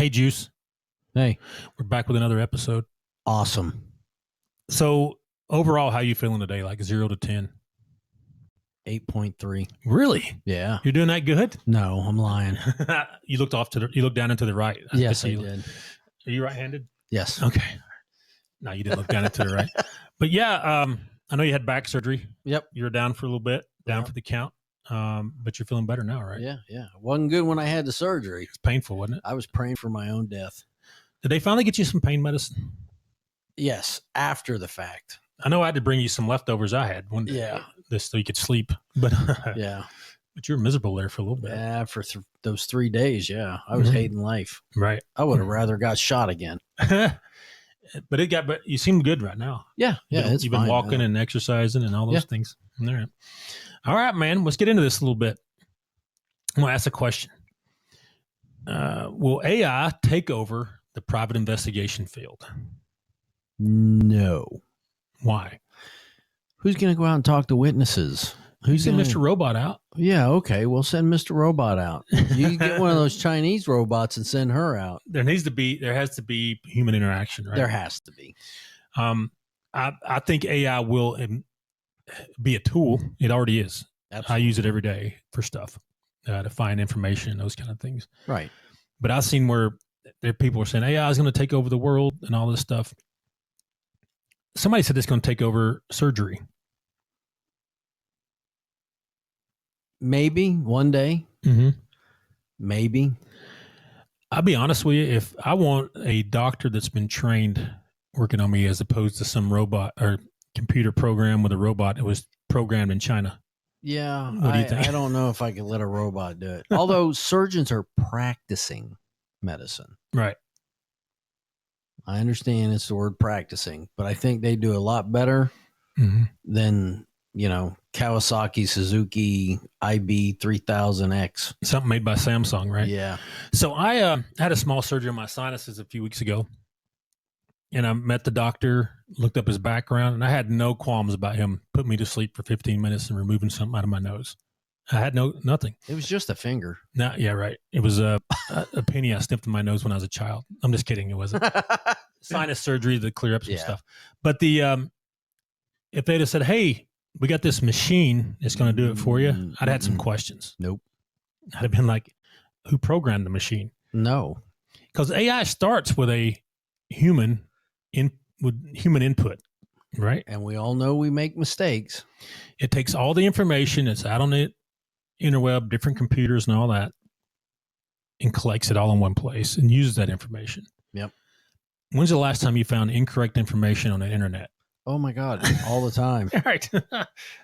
Hey, Juice. Hey. We're back with another episode. Awesome. So, overall, how you feeling today? Like 0 to 10? 8.3. Really? Yeah. You're doing that good? No, I'm lying. You looked down and to the right. Yes, I did. Are you right-handed? Yes. Okay. No, you didn't look down and to the right. But yeah, I know you had back surgery. Yep. You were down for a little bit, down for the count. But you're feeling better now, right? Yeah. It wasn't good when I had the surgery. It's painful, wasn't it? I was praying for my own death. Did they finally get you some pain medicine? Yes, after the fact. I know I had to bring you some leftovers I had one day. Yeah. This so you could sleep. But yeah. But you were miserable there for a little bit. Yeah, for those 3 days, yeah. I was hating life. Right. I would have rather got shot again. But you seem good right now. Yeah. You've been walking and exercising and all those things. All right, man. Let's get into this a little bit. I'm going to ask a question. Will AI take over the private investigation field? No. Why? Who's going to go out and talk to witnesses? Who's send Mr. Robot out? Yeah, okay. We'll send Mr. Robot out. You can get one of those Chinese robots and send her out. There has to be human interaction, right? There has to be. I think AI will be a tool. It already is. Absolutely. I use it every day for stuff, to find information and those kind of things. Right. But I've seen where people are saying AI is going to take over the world and all this stuff. Somebody said it's going to take over surgery. Maybe one day. Mm-hmm. Maybe. I'll be honest with you. If I want a doctor that's been trained working on me as opposed to some robot or computer program with a robot that was programmed in China. Yeah. What do you think? I don't know if I could let a robot do it. Although surgeons are practicing medicine. Right. I understand it's the word practicing, but I think they do a lot better than, Kawasaki, Suzuki, IB 3000X. Something made by Samsung, right? Yeah. So I had a small surgery on my sinuses a few weeks ago, and I met the doctor, looked up his background, and I had no qualms about him putting me to sleep for 15 minutes and removing something out of my nose. I had nothing. It was just a finger. No, yeah, right. It was a penny I sniffed in my nose when I was a child. I'm just kidding. It wasn't. Sinus surgery to clear up some stuff. But if they'd have said, hey, we got this machine that's going to do it for you, I'd have had some questions. Nope. I'd have been like, who programmed the machine? No. Because AI starts with a human input, right? And we all know we make mistakes. It takes all the information that's out on the interweb, different computers and all that, and collects it all in one place and uses that information. Yep. When's the last time you found incorrect information on the internet? Oh my God, all the time. Right.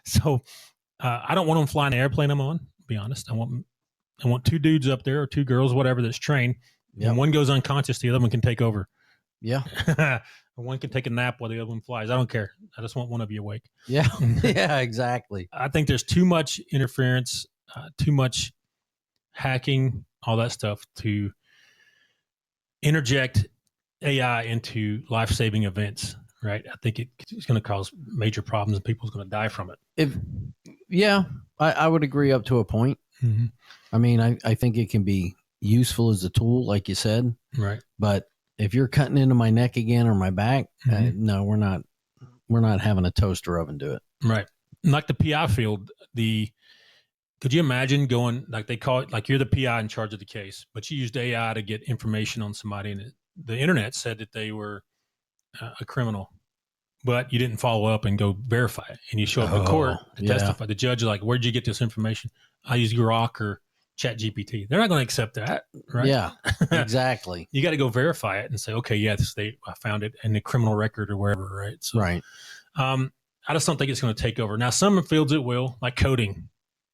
So I don't want them flying the airplane I'm on, to be honest. I want two dudes up there or two girls, whatever, that's trained. Yep. When one goes unconscious, the other one can take over. Yeah. One can take a nap while the other one flies. I don't care. I just want one of you awake. Yeah. Yeah, exactly. I think there's too much interference, too much hacking, all that stuff to interject AI into life-saving events. Right. I think it's going to cause major problems and people's going to die from it. I would agree up to a point. Mm-hmm. I mean, I think it can be useful as a tool, like you said. Right. But if you're cutting into my neck again or my back, no, we're not having a toaster oven do it. Right. Like the PI field, could you imagine going, like they call it, like you're the PI in charge of the case, but you used AI to get information on somebody and the internet said that they were a criminal, but you didn't follow up and go verify it. And you show up in court to testify. The judge is like, where'd you get this information? I use Grok or ChatGPT. They're not going to accept that, right? Yeah, exactly. You got to go verify it and say, okay, yeah, I found it in the criminal record or wherever, right? So, right. I just don't think it's going to take over. Now, some fields it will, like coding.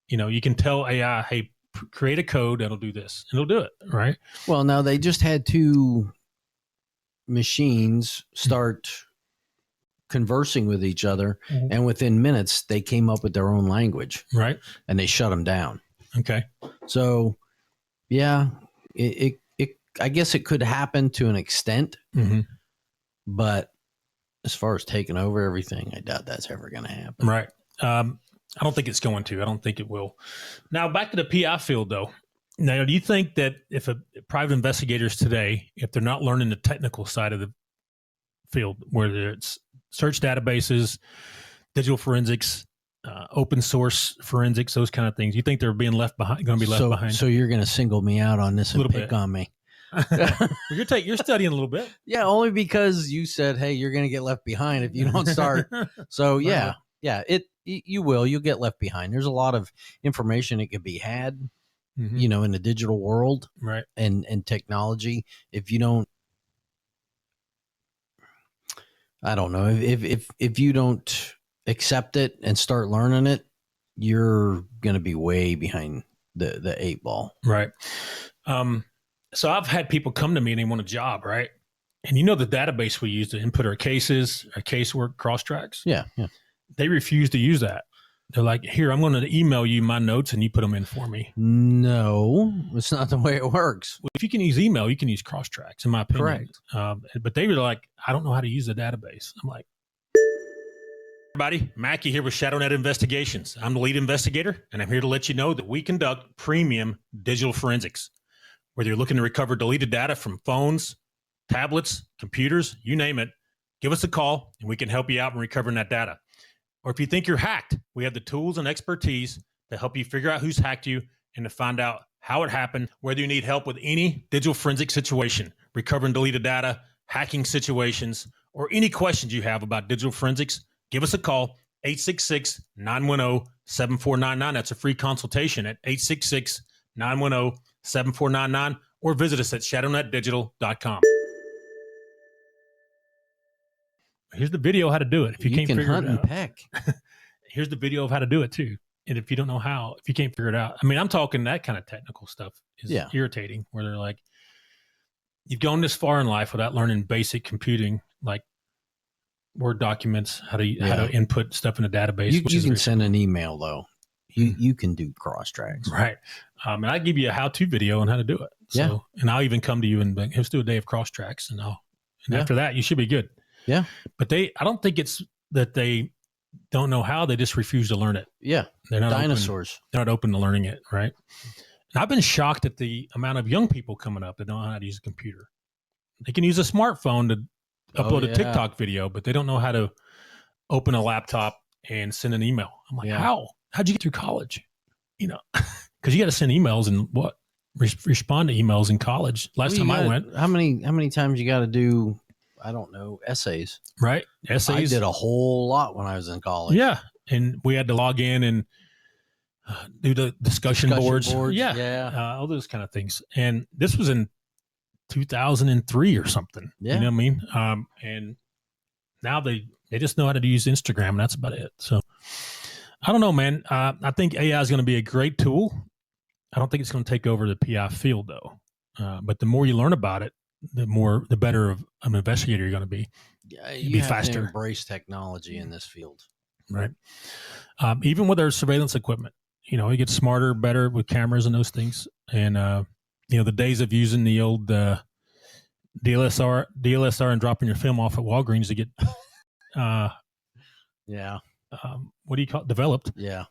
You can tell AI, hey, create a code that'll do this, and it'll do it, right? Well, now they just had two machines start conversing with each other, and within minutes they came up with their own language, right? And they shut them down. Okay. So yeah, it I guess it could happen to an extent, but as far as taking over everything, I doubt that's ever going to happen. Right. I don't think it's going to. I don't think it will. Now back to the PI field though. Now, do you think that if private investigators today, if they're not learning the technical side of the field, whether it's search databases, digital forensics, open source forensics, those kind of things, you think they're being left behind? Going to be left behind? So you're going to single me out on this and pick on me? Well, you're studying a little bit. Yeah, only because you said, "Hey, you're going to get left behind if you don't start." So yeah, you will. You'll get left behind. There's a lot of information that could be had, in the digital world, right? And technology. If you don't, I don't know. If you don't accept it and start learning it, you're going to be way behind the 8 ball, right? So I've had people come to me and they want a job, right? And the database we use to input our cases, our casework, cross tracks. Yeah. They refuse to use that. They're like, here, I'm going to email you my notes and you put them in for me. No, it's not the way it works. Well, if you can use email, you can use cross tracks, in my opinion. Correct. But they were like, I don't know how to use the database. I'm like, everybody, Macky here with ShadowNet Investigations. I'm the lead investigator, and I'm here to let you know that we conduct premium digital forensics. Whether you're looking to recover deleted data from phones, tablets, computers, you name it, give us a call and we can help you out in recovering that data. Or if you think you're hacked, we have the tools and expertise to help you figure out who's hacked you and to find out how it happened, whether you need help with any digital forensic situation, recovering deleted data, hacking situations, or any questions you have about digital forensics, give us a call, 866-910-7499. That's a free consultation at 866-910-7499, or visit us at shadownetdigital.com. Here's the video how to do it. If you can't figure hunt it out, and peck. Here's the video of how to do it too. And if you don't know how, if you can't figure it out, I mean, I'm talking that kind of technical stuff is irritating, where they're like, you've gone this far in life without learning basic computing, like Word documents, how to input stuff in a database. You can send an email though. You can do cross tracks, right? And I give you a how-to video on how to do it. So, and I'll even come to you and be like, let's do a day of cross tracks, and after that, you should be good. Yeah, but I don't think it's that they don't know how; they just refuse to learn it. Yeah, they're not dinosaurs. They're not open to learning it, right? And I've been shocked at the amount of young people coming up that don't know how to use a computer. They can use a smartphone to upload a TikTok video, but they don't know how to open a laptop and send an email. I'm like, how'd you get through college? Because you got to send emails and respond to emails in college. Last time I went, how many times you got to do? I don't know, essays. Right, essays. I did a whole lot when I was in college. Yeah, and we had to log in and do the discussion boards. Yeah, all those kind of things. And this was in 2003 or something. Yeah. You know what I mean? And now they just know how to use Instagram, and that's about it. So I don't know, man. I think AI is going to be a great tool. I don't think it's going to take over the PI field, though. But the more you learn about it, the better of an investigator you're going to be. Yeah, you have faster. To embrace technology in this field, right? Even with our surveillance equipment, it gets smarter, better with cameras and those things. And the days of using the old DLSR and dropping your film off at Walgreens to get, what do you call it? Developed. Yeah,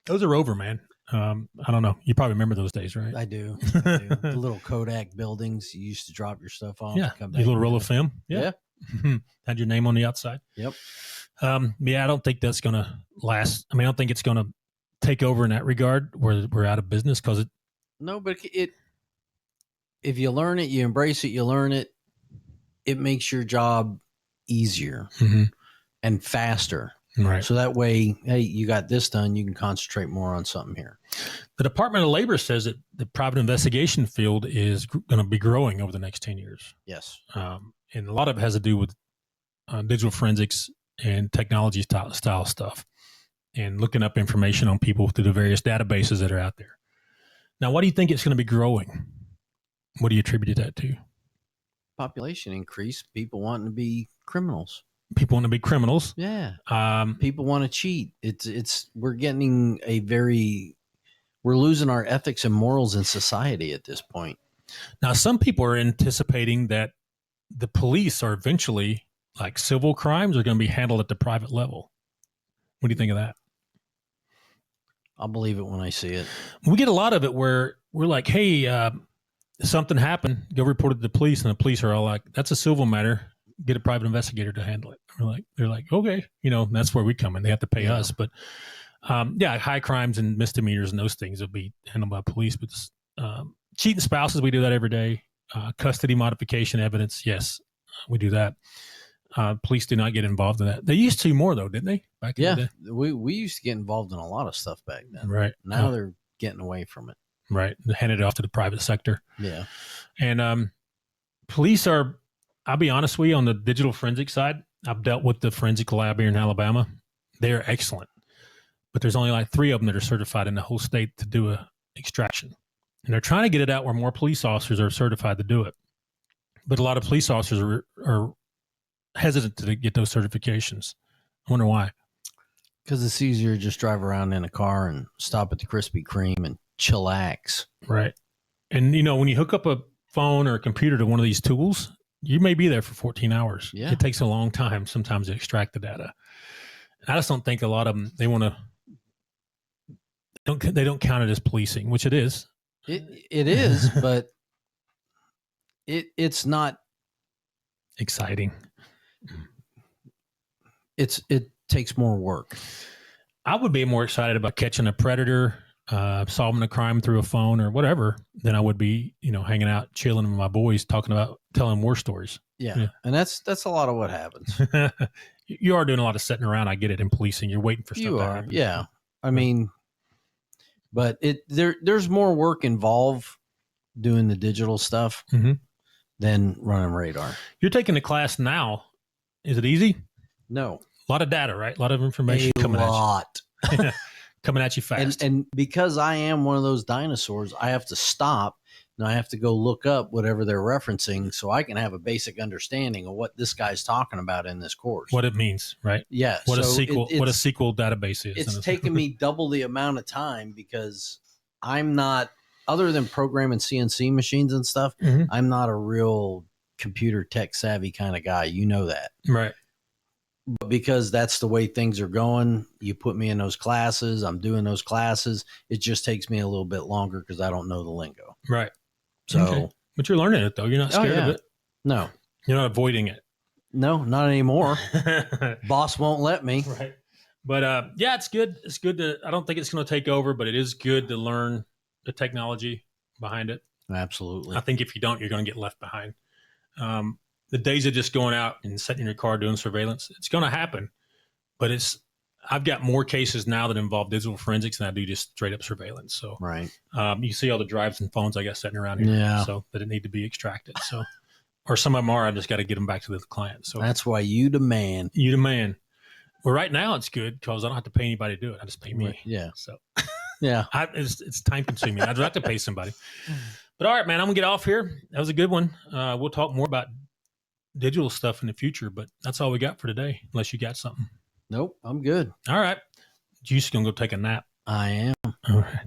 those are over, man. I don't know. You probably remember those days, right? I do. The little Kodak buildings you used to drop your stuff off. Yeah, a little roll of film. Yeah. Had your name on the outside. Yep. I don't think that's going to last. I don't think it's going to take over in that regard where we're out of business because it. No, but if you learn it, you embrace it, you learn it, it makes your job easier and faster. Right. So that way, hey, you got this done, you can concentrate more on something here. The Department of Labor says that the private investigation field is going to be growing over the next 10 years. Yes. And a lot of it has to do with digital forensics and technology style stuff and looking up information on people through the various databases that are out there. Now, why do you think it's going to be growing? What do you attribute that to? Population increase, people wanting to be criminals. People want to be criminals. Yeah. People want to cheat. We're losing our ethics and morals in society at this point. Now, some people are anticipating that the police are eventually, like civil crimes, are going to be handled at the private level. What do you think of that? I'll believe it when I see it. We get a lot of it where we're like, hey, something happened. Go report it to the police. And the police are all like, that's a civil matter. Get a private investigator to handle it. They're like, okay, that's where we come in. They have to pay us. But high crimes and misdemeanors and those things will be handled by police. But cheating spouses, we do that every day. Custody modification evidence, yes, we do that. Police do not get involved in that. They used to more though, didn't they? Back in the day? We used to get involved in a lot of stuff back then. Right. Now they're getting away from it. Right. They handed it off to the private sector. Yeah. And police are, I'll be honest with you, on the digital forensic side, I've dealt with the forensic lab here in Alabama. They're excellent. But there's only like 3 of them that are certified in the whole state to do a extraction. And they're trying to get it out where more police officers are certified to do it. But a lot of police officers are hesitant to get those certifications. I wonder why. Because it's easier to just drive around in a car and stop at the Krispy Kreme and chillax. Right. And, when you hook up a phone or a computer to one of these tools, you may be there for 14 hours. Yeah. It takes a long time sometimes to extract the data. And I just don't think a lot of them, they don't count it as policing, which it is. It is, but it's not exciting. It takes more work. I would be more excited about catching a predator, solving a crime through a phone or whatever than I would be, hanging out, chilling with my boys, telling war stories. Yeah. And that's a lot of what happens. You are doing a lot of sitting around. I get it in policing. You're waiting for stuff to happen. Yeah. I mean, but there's more work involved doing the digital stuff than running radar. You're taking the class now. Is it easy? No. A lot of data, right? A lot of information coming at you. Coming at you fast. And because I am one of those dinosaurs, I have to stop and I have to go look up whatever they're referencing so I can have a basic understanding of what this guy's talking about in this course. What it means, right? Yeah. What a SQL database is. It's taken me double the amount of time because I'm not, other than programming CNC machines and stuff, I'm not a real computer tech savvy kind of guy. You know that. Right. But because that's the way things are going, you put me in those classes, I'm doing those classes. It just takes me a little bit longer because I don't know the lingo. Right. So, okay. But you're learning it though. You're not scared of it. No. You're not avoiding it. No, not anymore. Boss won't let me. Right. But it's good. It's good to, I don't think it's going to take over, but it is good to learn the technology behind it. Absolutely. I think if you don't, you're going to get left behind. The days of just going out and sitting in your car doing surveillance, it's going to happen. But I've got more cases now that involve digital forensics than I do just straight up surveillance. So right. You see all the drives and phones I got sitting around here. Yeah. So that it need to be extracted. So, or some of them are, I just got to get them back to the client. So that's why you demand. You demand. Well, right now it's good because I don't have to pay anybody to do it. I just pay me. Yeah. So yeah, it's time consuming. I'd have to pay somebody. But all right, man, I'm gonna get off here. That was a good one. We'll talk more about digital stuff in the future, but that's all we got for today. Unless you got something. Nope, I'm good. All right, Jus gonna go take a nap. I am. All right.